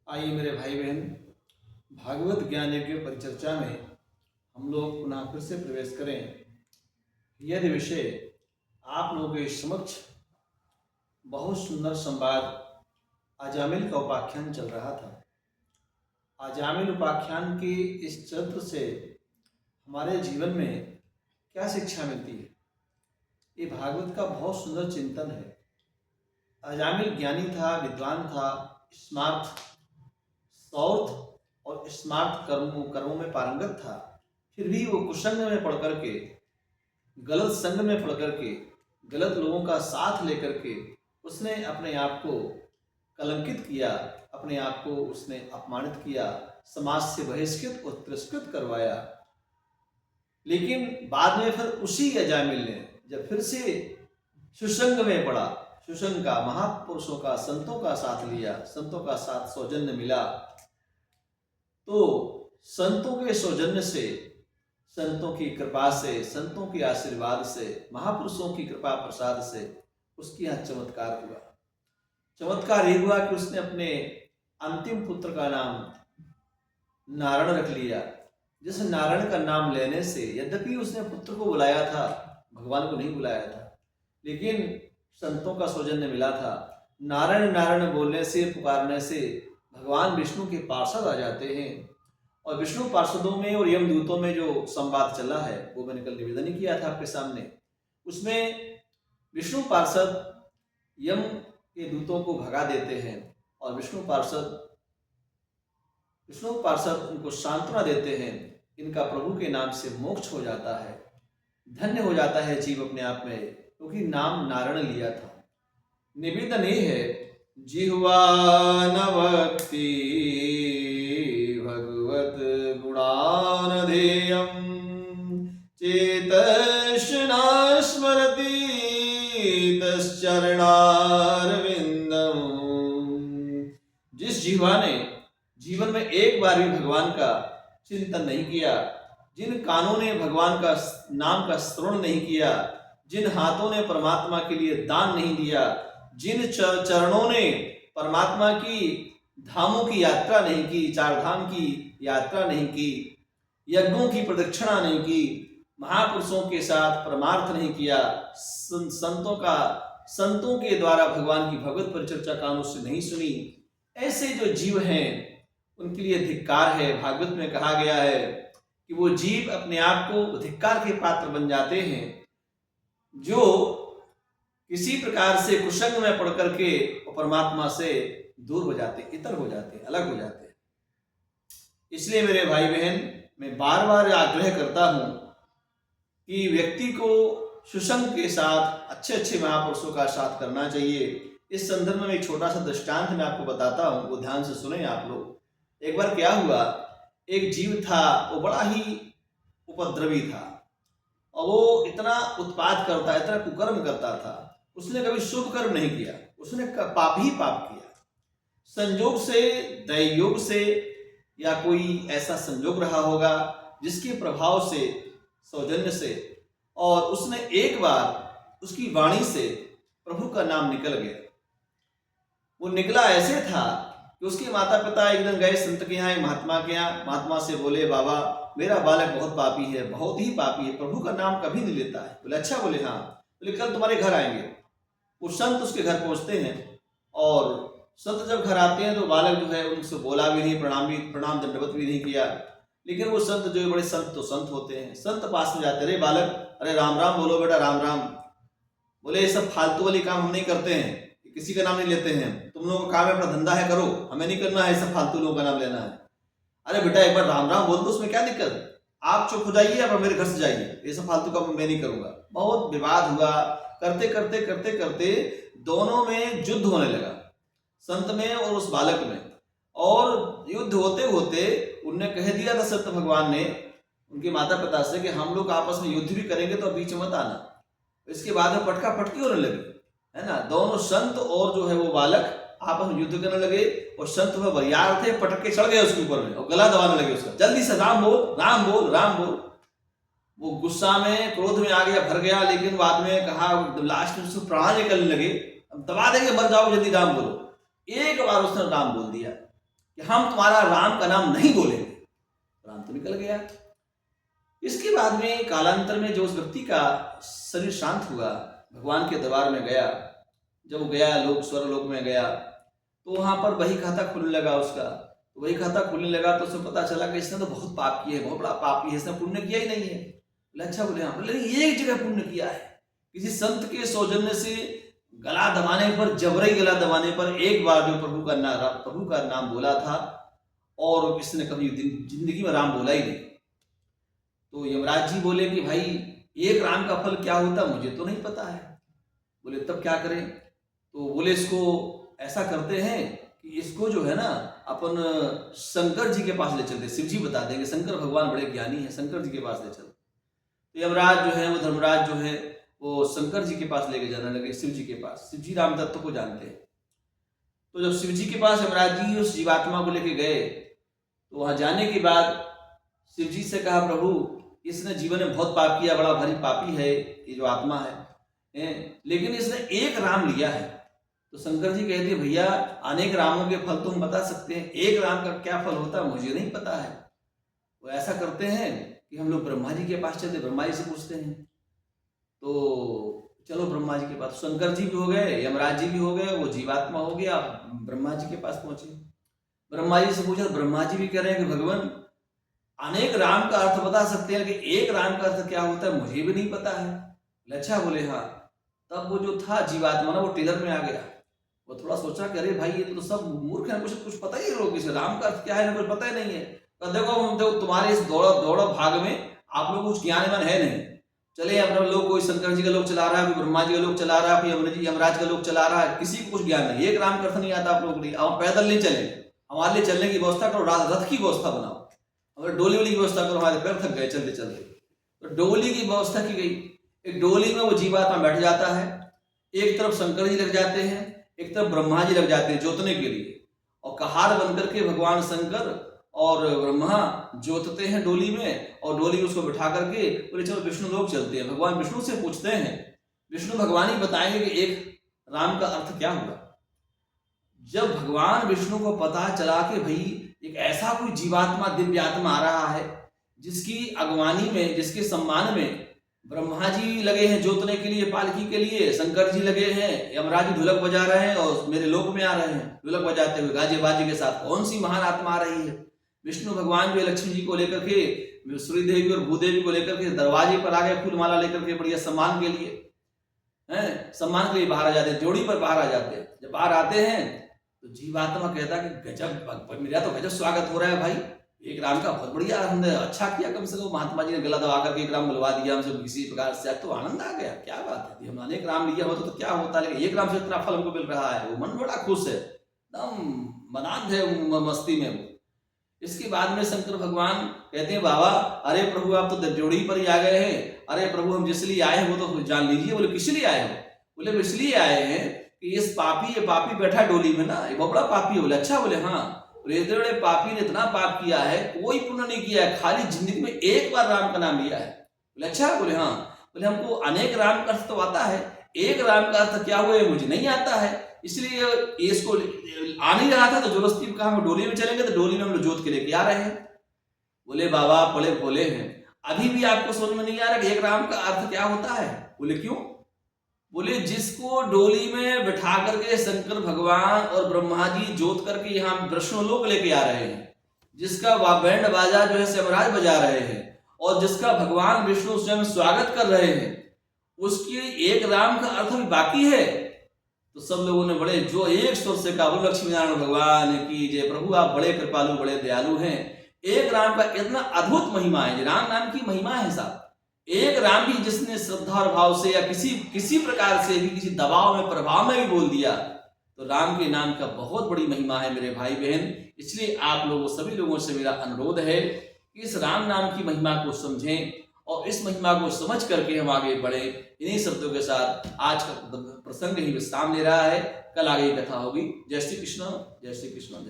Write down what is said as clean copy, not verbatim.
आइए मेरे भाई बहन, भागवत ज्ञान यज्ञ परिचर्चा में हम लोग पुनः फिर से प्रवेश करें। यदि विषय आप लोगों के समक्ष बहुत सुंदर संवाद अजामिल का उपाख्यान चल रहा था। अजामिल उपाख्यान के इस चरित्र से हमारे जीवन में क्या शिक्षा मिलती है, ये भागवत का बहुत सुंदर चिंतन है। अजामिल ज्ञानी था, विद्वान था, स्मार्ट सौर्थ और स्मार्ट कर्मों में पारंगत था। फिर भी वो कुसंग में पढ़ करके, गलत संग में पढ़ करके, गलत लोगों का साथ लेकर के उसने अपने आप को कलंकित किया, अपने आप को उसने अपमानित किया, समाज से बहिष्कृत और तिरस्कृत करवाया। लेकिन बाद में फिर उसी अजामिल ने जब फिर से सुसंग में पड़ा, सुसंग का, महापुरुषों का, संतों का साथ लिया, संतों का साथ सौजन्य मिला, तो संतों के सौजन्य से, संतों की कृपा से, संतों के आशीर्वाद से, महापुरुषों की कृपा प्रसाद से उसके यहाँ चमत्कार हुआ। चमत्कार ये हुआ कि उसने अपने अंतिम पुत्र का नाम नारायण रख लिया। जिस नारायण का नाम लेने से, यद्यपि उसने पुत्र को बुलाया था, भगवान को नहीं बुलाया था, लेकिन संतों का सौजन्य मिला था। नारायण नारायण बोलने से, पुकारने से भगवान विष्णु के पार्षद आ जाते हैं। और विष्णु पार्षदों में और यमदूतों में जो संवाद चला है वो मैंने कल निवेदन किया था आपके सामने। उसमें विष्णु पार्षद यम के दूतों को भगा देते हैं और विष्णु पार्षद उनको सांत्वना देते हैं। इनका प्रभु के नाम से मोक्ष हो जाता है, धन्य हो जाता है जीव अपने आप में, क्योंकि नाम नारायण लिया था। निवेदन ये है, जिह्वा न भक्ति भगवत गुणानधेयं चेतश्च न स्मरति तश्चरणारविंदम्। जिस जिह्वा ने जीवन में एक बार भी भगवान का चिंतन नहीं किया, जिन कानों ने भगवान का नाम का श्रवण नहीं किया, जिन हाथों ने परमात्मा के लिए दान नहीं दिया, जिन चरणों ने परमात्मा की धामों की यात्रा नहीं की, चार धाम की यात्रा नहीं की, यज्ञों की प्रदक्षिणा नहीं की, महापुरुषों के साथ परमार्थ नहीं किया, संतों के द्वारा भगवान की भगवत परिचर्चा कानों से नहीं सुनी, ऐसे जो जीव हैं उनके लिए धिक्कार है। भागवत में कहा गया है कि वो जीव अपने आप को धिक्कार के पात्र बन जाते हैं, जो किसी प्रकार से कुसंग में पड़ करके परमात्मा से दूर हो जाते, इतर हो जाते, अलग हो जाते। इसलिए मेरे भाई बहन, मैं बार बार आग्रह करता हूं कि व्यक्ति को सुसंग के साथ, अच्छे अच्छे महापुरुषों का साथ करना चाहिए। इस संदर्भ में एक छोटा सा दृष्टांत मैं आपको बताता हूं, वो ध्यान से सुने आप लोग। एक बार क्या हुआ, एक जीव था, वो बड़ा ही उपद्रवी था और वो इतना उत्पात करता, इतना कुकर्म करता था। उसने कभी शुभ कर्म नहीं किया, उसने पाप ही पाप किया। संयोग से, दैयोग से या कोई ऐसा संयोग रहा होगा जिसके प्रभाव से, सौजन्य से, और उसने एक बार उसकी वाणी से प्रभु का नाम निकल गया। वो निकला ऐसे था कि उसके माता पिता एक दिन गए संत के यहाँ, महात्मा के यहाँ। महात्मा से बोले, बाबा मेरा बालक बहुत पापी है, बहुत ही पापी है, प्रभु का नाम कभी नहीं लेता है। बोले अच्छा। बोले हाँ। बोले कल तुम्हारे घर आएंगे। वो संत उसके घर पहुंचते हैं और संत जब घर आते हैं तो बालक जो है उनसे बोला भी नहीं, प्रणाम दंडवत भी नहीं किया। लेकिन वो संत जो है बड़े संत तो संत होते हैं, संत पास में जाते, अरे बालक, अरे राम राम बोलो बेटा, राम राम। बोले ये सब फालतू वाली काम हम नहीं करते हैं, किसी का नाम नहीं लेते हैं, तुम लोगों का काम है, अपना धंधा है करो, हमें नहीं करना है सब फालतू लोगों का नाम लेना है। अरे बेटा एक बार राम राम बोल दो, उसमें क्या दिक्कत, आप चुप हो जाइए, अब मेरे घर से जाइए, ये सब फालतू का मैं नहीं करूंगा। बहुत विवाद हुआ, करते करते करते करते दोनों में युद्ध होने लगा, संत में और उस बालक में। और युद्ध होते होते उनने कह दिया था सत्य भगवान ने उनके माता पिता से कि हम लोग आपस में युद्ध भी करेंगे तो बीच मत आना। इसके बाद में पटका पटकी होने लगी, है ना। दोनों संत और जो है वो बालक आपस में युद्ध करने लगे और संत वह बरियार थे, पटक के चढ़ गए उसके ऊपर में और गला दबाने लगे उसका, जल्दी से राम बोल, राम बोल, राम बोल। वो गुस्सा में, क्रोध में आ गया, भर गया, लेकिन बाद में कहा, लास्ट में उसको प्राण निकलने लगे, अब दबा देंगे, मर जाओ, जल्दी राम बोलो। एक बार उसने राम बोल दिया। कि हम तुम्हारा राम का नाम नहीं बोलेंगे। राम तो निकल गया। इसके बाद में कालांतर में जो उस व्यक्ति का शरीर शांत हुआ, भगवान के दरबार में गया, जब वो गया लोक स्वर्गलोक में गया तो वहां पर वही खाता खुलने लगा उसका। तो वही खाता खुलने लगा तो उसे पता चला कि इसने तो बहुत पाप किया है, बहुत बड़ा पापी है, इसने पुण्य किया ही नहीं है। बोले अच्छा, बोले हाँ। बोले एक जगह पुण्य किया है, किसी संत के सौजन्य से गला दबाने पर, जबरई गला दबाने पर एक बार जो प्रभु का नाम बोला था और इसने कभी जिंदगी में राम बोला ही नहीं। तो यमराज जी बोले कि भाई एक राम का फल क्या होता मुझे तो नहीं पता है। बोले तब क्या करें? तो बोले इसको ऐसा करते हैं कि इसको जो है ना अपन शंकर जी के पास ले चलते, शिव जी बता देंगे, शंकर भगवान बड़े ज्ञानी हैं, शंकर जी के पास ले चलते। तो यमराज जो है वो धर्मराज जो है वो शंकर जी के पास लेके जाने लगे, शिव जी के पास। शिव जी राम तत्व को जानते हैं। तो जब शिव जी के पास यमराज जी उस जीवात्मा को लेके गए तो वहां जाने के बाद शिव जी से कहा, प्रभु इसने जीवन में बहुत पाप किया, बड़ा भारी पापी है ये जो आत्मा है, लेकिन इसने एक राम लिया है। तो शंकर जी कहते हैं भैया अनेक रामों के फल तो हम बता सकते हैं, एक राम का क्या फल होता है मुझे नहीं पता है। वो ऐसा करते हैं कि हम लोग ब्रह्मा जी के पास चलते, ब्रह्मा जी से पूछते हैं। तो चलो ब्रह्मा जी के पास, शंकर जी भी हो गए, यमराज जी भी हो गए, वो जीवात्मा हो गया, ब्रह्मा जी के पास पहुंचे। ब्रह्मा जी से पूछा, ब्रह्मा जी भी कह रहे हैं कि भगवान अनेक राम का अर्थ बता सकते हैं लेकिन एक राम का अर्थ क्या होता है मुझे भी नहीं पता है। अच्छा, बोले हाँ। तब वो जो था जीवात्मा ना वो टेलर में आ गया। वो थोड़ा सोचा कि अरे भाई ये तो सब मूर्ख है, कुछ पता ही लोग, इसे राम का अर्थ क्या है ना कुछ पता ही नहीं है। तो देखो तुम्हारे इस दौड़ भाग में आप लोग कुछ ज्ञानवान है नहीं। चले अपना लोग, कोई शंकर जी का लोग चला रहा है, कोई ब्रह्मा जी का लोग चला रहा है, कोई यमराज का लोग चला रहा है, किसी को कुछ ज्ञान नहीं, एक राम का अर्थ नहीं आता आप लोगों को। हम पैदल नहीं चले, हमारे लिए चलने की व्यवस्था करो, रथ की व्यवस्था बनाओ, हमारे डोली वाली की व्यवस्था करो, हमारे पैर थक गए चलते चलते। तो डोली की व्यवस्था की गई। एक डोली में वो जीवात्मा बैठ जाता है, एक तरफ शंकर जी लग जाते हैं, एक तरफ ब्रह्मा जी लग जाते हैं जोतने के लिए, और कहार बनकर के भगवान शंकर और ब्रह्मा जोतते हैं डोली में, और डोली में उसको बिठा करके बोले चलो विष्णु लोग चलते हैं। भगवान विष्णु से पूछते हैं, विष्णु भगवान ही बताएंगे कि एक राम का अर्थ क्या हुआ। जब भगवान विष्णु को पता चला कि भाई एक ऐसा कोई जीवात्मा दिव्य आत्मा आ रहा है जिसकी अगवानी में, जिसके सम्मान में ब्रह्मा जी लगे हैं जोतने के लिए, पालकी के लिए, शंकर जी लगे हैं, यमराज जी ढोलक बजा रहे हैं और मेरे लोक में आ रहे हैं ढोलक बजाते हुए गाजे बाजे के साथ, कौन सी महान आत्मा आ रही है। विष्णु भगवान जो लक्ष्मी जी को लेकर के, सूर्य देवी और भूदेवी को लेकर के दरवाजे पर आ गए, फूलमाला लेकर के बढ़िया सम्मान के लिए, सम्मान के लिए बाहर आ जाते हैं, जोड़ी पर बाहर आ जाते हैं। जब बाहर आते हैं तो जीवात्मा कहता कि गजब, मेरा तो गजब स्वागत हो रहा है भाई, एक राम का बहुत बढ़िया आनंद है, अच्छा किया कम से कम महात्मा जी ने गला दबा करके एक राम बुलवा दिया हमसे किसी प्रकार से, तो आनंद आ गया, क्या बात है, हम अनेक राम लिया होता तो क्या होता, लेकिन एक राम से इतना फल हमको मिल रहा है। वो मन बड़ा खुश है, एकदम मनांध है मस्ती में वो। इसके बाद में शंकर भगवान कहते हैं बाबा अरे प्रभु आप तो जोड़ी पर ही आ गए हैं, अरे प्रभु हम जिस लिए आए हैं वो तो जान लीजिए। बोले किस लिए आए हो? बोले इसलिए आए हैं कि ये पापी बैठा डोली में ना, ये बहुत बड़ा पापी है। बोले अच्छा? बोले हाँ। बोले इतने बड़े पापी ने इतना पाप किया है, कोई पुण्य नहीं किया है, खाली जिंदगी में एक बार राम का नाम लिया है। बोले अच्छा? बोले हाँ। बोले हमको अनेक राम का अर्थ तो आता है, एक राम का अर्थ क्या हुआ मुझे नहीं आता है, इसलिए इसको आ नहीं रहा था तो जबरदस्ती कहा हम डोली में चलेंगे, तो डोली में हम लोग जोत के लेके आ रहे हैं। बोले बाबा बड़े भोले हैं, अभी भी आपको समझ में नहीं आ रहा कि एक राम का अर्थ क्या होता है? बोले क्यों? बोले जिसको डोली में बिठा करके शंकर भगवान और ब्रह्मा जी जोत करके यहाँ विष्णुलोक लेके आ रहे हैं, जिसका बैंड बाजा जो है यमराज बजा रहे हैं, और जिसका भगवान विष्णु स्वयं स्वागत कर रहे हैं, उसकी एक राम का अर्थ भी बाकी है। तो सब लोगों ने बड़े जो एक स्वर से कहा, बोलो लक्ष्मी नारायण भगवान की जय, प्रभु आप बड़े कृपालु बड़े दयालु हैं। एक राम का इतना अद्भुत महिमा है, राम नाम की महिमा है साहब। एक राम भी जिसने श्रद्धा और भाव से या किसी प्रकार से भी किसी दबाव में प्रभाव में भी बोल दिया, तो राम के नाम का बहुत बड़ी महिमा है मेरे भाई बहन। इसलिए आप लोगों सभी लोगों से मेरा अनुरोध है कि इस राम नाम की महिमा को समझें और इस महिमा को समझ करके हम आगे बढ़े। इन्हीं शब्दों के साथ आज का प्रसंग ही विश्राम ले रहा है, कल आगे कथा होगी। जय श्री कृष्ण, जय श्री कृष्ण।